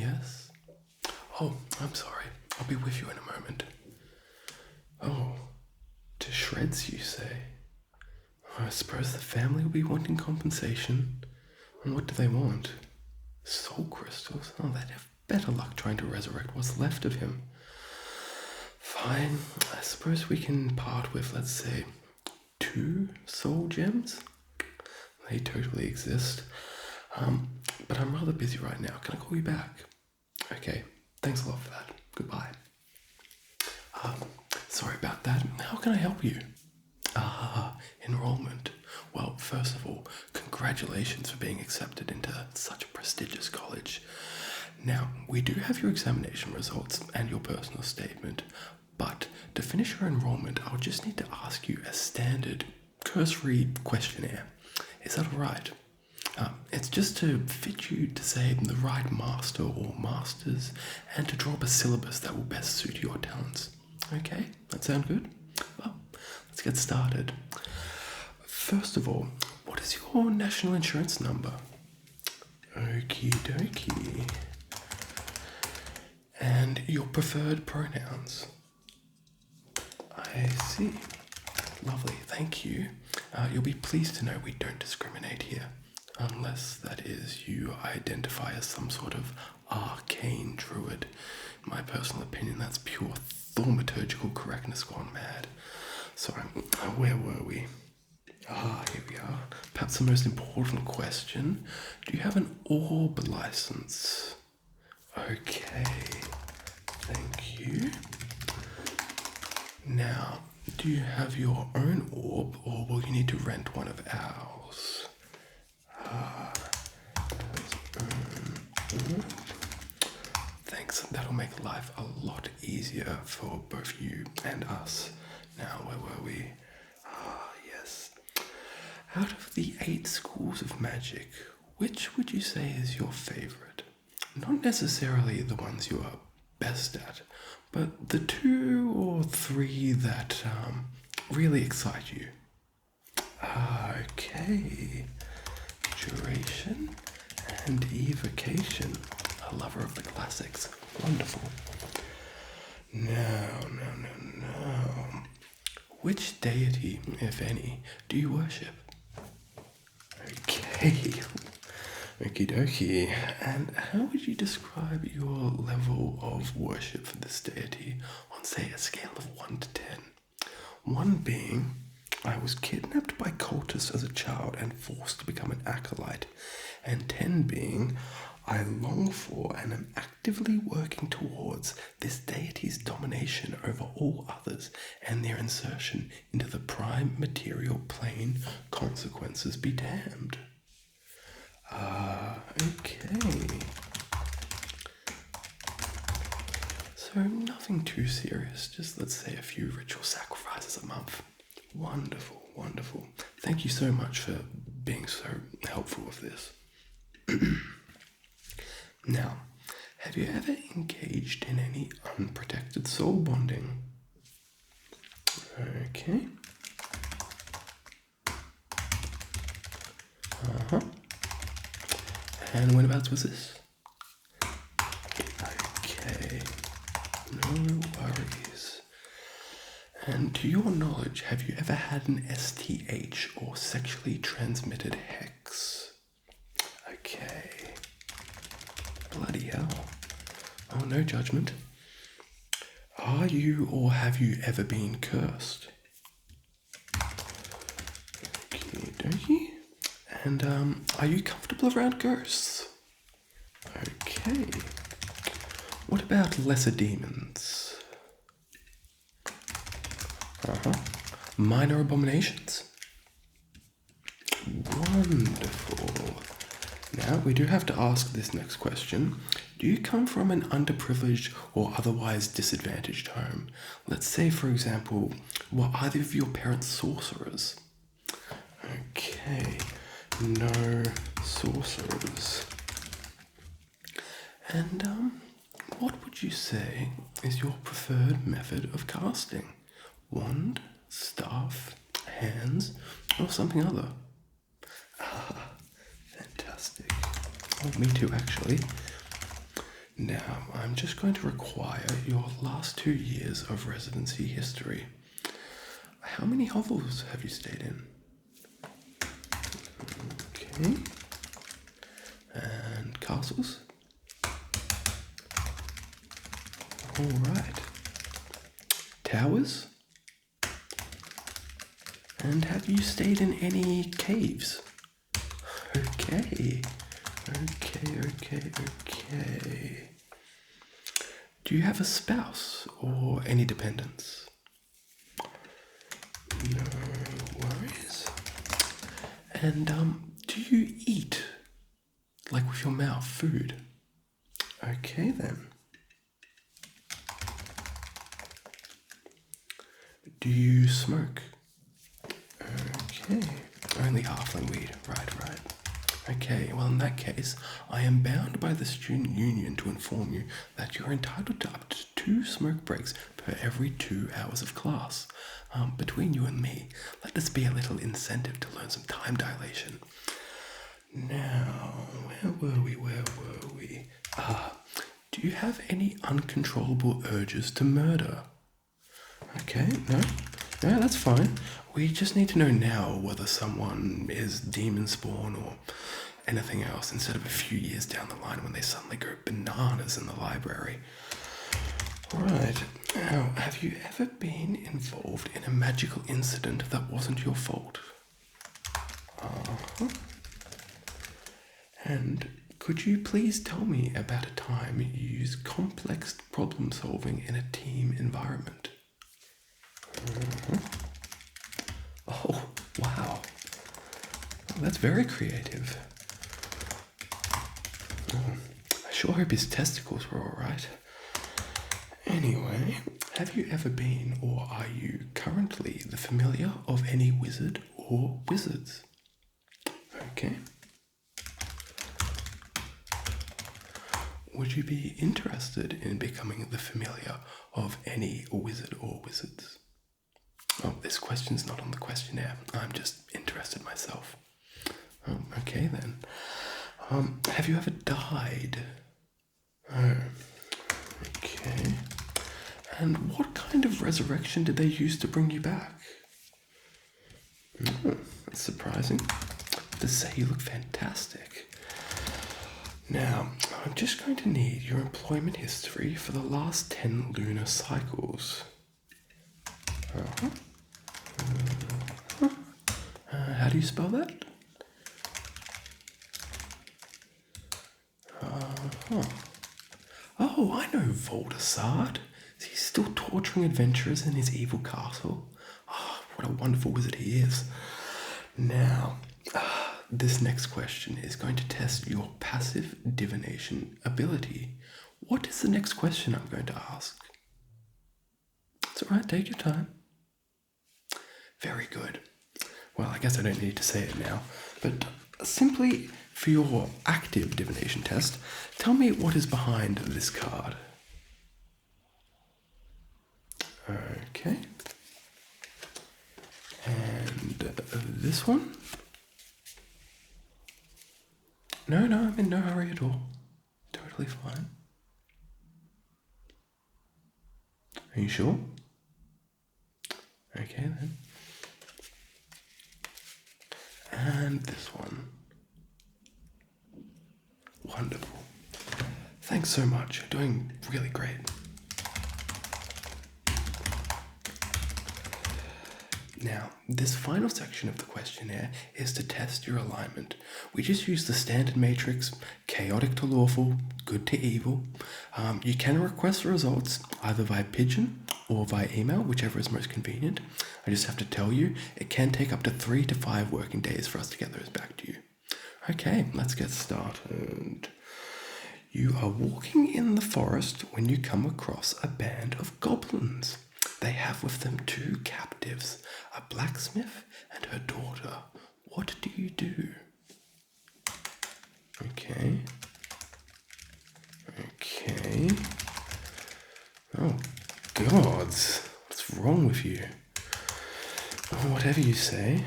Yes? Oh, I'm sorry. I'll be with you in a moment. Oh, to shreds, you say? I suppose the family will be wanting compensation. And what do they want? Soul crystals? Oh, they'd have better luck trying to resurrect what's left of him. Fine, I suppose we can part with, let's say, 2 soul gems? They totally exist. But I'm rather busy right now. Can I call you back? Okay, thanks a lot for that. Goodbye. Sorry about that. How can I help you? Enrollment. Well, first of all, congratulations for being accepted into such a prestigious college. Now, we do have your examination results and your personal statement, but to finish your enrollment, I'll just need to ask you a standard cursory questionnaire. Is that alright? It's just to fit you to say the right master or masters and to draw up a syllabus that will best suit your talents. Okay, that sound good? Well, let's get started. First of all, what is your national insurance number? Okie dokie. And your preferred pronouns? I see. Lovely, thank you. You'll be pleased to know we don't discriminate here, unless, that is, you identify as some sort of arcane druid. In my personal opinion, that's pure thaumaturgical correctness gone mad. Sorry, where were we? Here we are. Perhaps the most important question. Do you have an orb license? Okay, thank you. Now, do you have your own orb, or will you need to rent one of ours? Thanks, that'll make life a lot easier for both you and us. Now, where were we? Yes. Out of the 8 schools of magic, which would you say is your favorite? Not necessarily the ones you are best at, but the 2 or 3 that really excite you. Okay. Duration and evocation. A lover of the classics. Wonderful. Now. Which deity, if any, do you worship? Okay. Okie dokie. And how would you describe your level of worship for this deity on, say, a scale of 1 to 10? 1 being, I was kidnapped by cultists as a child and forced to become an acolyte. And 10 being, I long for and am actively working towards this deity's domination over all others and their insertion into the prime material plane. Consequences be damned. Okay. So nothing too serious, just let's say a few ritual sacrifices a month. Wonderful, wonderful. Thank you so much for being so helpful with this. Now, have you ever engaged in any unprotected soul bonding? Okay. And whenabouts was this? Okay. No worries. And to your knowledge, have you ever had an STH or sexually transmitted hex? Okay. Bloody hell. Oh, no judgment. Are you or have you ever been cursed? Okie dokie. And are you comfortable around ghosts? Okay. What about lesser demons? Minor abominations? Wonderful. Now, we do have to ask this next question. Do you come from an underprivileged or otherwise disadvantaged home? Let's say, for example, were either of your parents sorcerers? Okay, no sorcerers. And, what would you say is your preferred method of casting? Wand, staff, hands, or something other? Fantastic. Oh, me too, actually. Now, I'm just going to require your last 2 years of residency history. How many hovels have you stayed in? Okay. And castles? Alright. Towers? And have you stayed in any caves? Okay. Do you have a spouse or any dependents? No worries. And do you eat, like with your mouth, food? Okay then. Do you smoke? Okay. Only halfling weed. Right. Okay, well in that case, I am bound by the student union to inform you that you're entitled to up to 2 smoke breaks per every 2 hours of class. Between you and me, let this be a little incentive to learn some time dilation. Now, where were we? Do you have any uncontrollable urges to murder? Okay, no, that's fine. We just need to know now whether someone is demon spawn or anything else instead of a few years down the line when they suddenly go bananas in the library. Alright, now, have you ever been involved in a magical incident that wasn't your fault? And could you please tell me about a time you used complex problem solving in a team environment? Oh, wow. That's very creative. I sure hope his testicles were alright. Anyway, have you ever been or are you currently the familiar of any wizard or wizards? Okay. Would you be interested in becoming the familiar of any wizard or wizards? Oh, this question's not on the questionnaire. I'm just interested myself. Okay then. Have you ever died? Oh, okay. And what kind of resurrection did they use to bring you back? That's surprising. To say you look fantastic. Now, I'm just going to need your employment history for the last 10 lunar cycles. How do you spell that? Oh, I know Voldemort. He's still torturing adventurers in his evil castle. Oh, what a wonderful wizard he is. Now, this next question is going to test your passive divination ability. What is the next question I'm going to ask? It's alright, take your time. Very good. Well, I guess I don't need to say it now, but simply for your active divination test, tell me what is behind this card. Okay. And this one? No, I'm in no hurry at all. Totally fine. Are you sure? Okay then. And this one. Wonderful. Thanks so much. You're doing really great. Now, this final section of the questionnaire is to test your alignment. We just use the standard matrix, chaotic to lawful, good to evil. You can request the results either via pigeon or via email, whichever is most convenient. I just have to tell you, it can take up to 3 to 5 working days for us to get those back to you. Okay, let's get started. You are walking in the forest when you come across a band of goblins. They have with them 2 captives, a blacksmith and her daughter. What do you do? Okay. Oh, gods. What's wrong with you? Oh, whatever you say.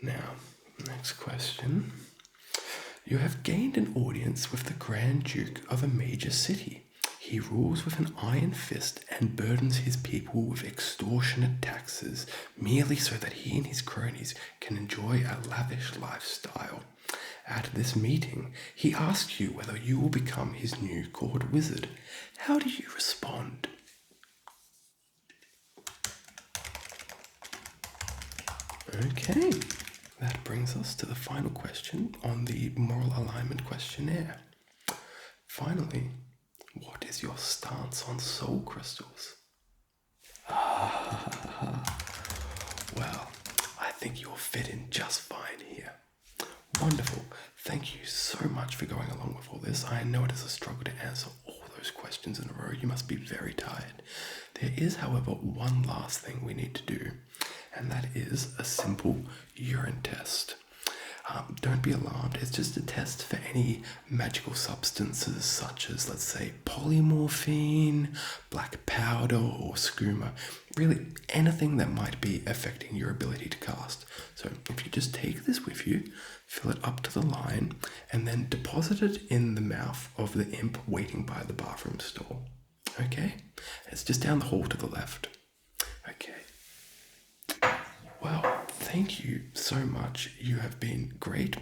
Now, next question. You have gained an audience with the Grand Duke of a major city. He rules with an iron fist and burdens his people with extortionate taxes merely so that he and his cronies can enjoy a lavish lifestyle. At this meeting, he asks you whether you will become his new court wizard. How do you respond? Okay, that brings us to the final question on the moral alignment questionnaire. Finally, what is your stance on soul crystals? Well, I think you'll fit in just fine here. Wonderful. Thank you so much for going along with all this. I know it is a struggle to answer all those questions in a row. You must be very tired. There is, however, one last thing we need to do, and that is a simple urine test. Don't be alarmed, it's just a test for any magical substances such as, let's say, polymorphine, black powder, or skooma. Really, anything that might be affecting your ability to cast. So if you just take this with you, fill it up to the line, and then deposit it in the mouth of the imp waiting by the bathroom stall. Okay? It's just down the hall to the left. Okay. Well, thank you so much. You have been great.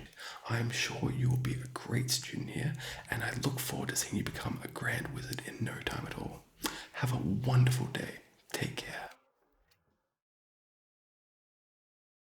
I'm sure you will be a great student here, and I look forward to seeing you become a grand wizard in no time at all. Have a wonderful day. Take care.